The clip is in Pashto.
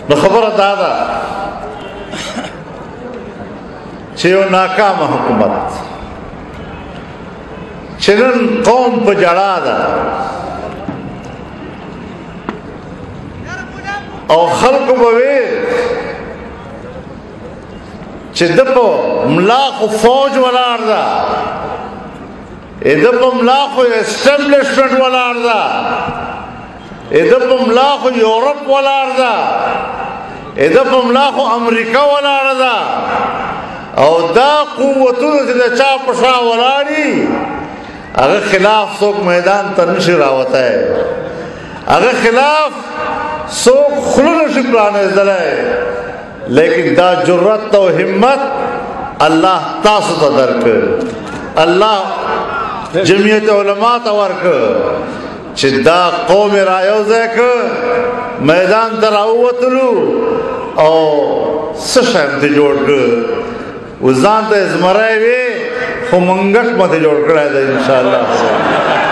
نو خبره دا ده چې یو ناکامه حکومت چې نن قوم په جړا ده او خلکو به وي چې د په ملا خو فوج ولاړ ده د په ملا خو اسټابلیشمنټ ولاړ ده د په ملا خو یورپ ولاړ ده د په ملا خو امریکا ولاړ ده او دا قوتونه چې د چا په شا ولاړي هغه خلاف څوک میدان ته نشي راوتی هغه خلاف څوک خوله نشي پرانیزدلی لیکن دا جرأت او همت الله تاسو ته درکړ الله جمعیت علما ته ورکړ چې دا قوم رايوځای کړ میدان ته راووتلو او څه شی ته جوړ کړ وځان ته زمری وي خو منګټ مته جوړ کړی دی انشاءالله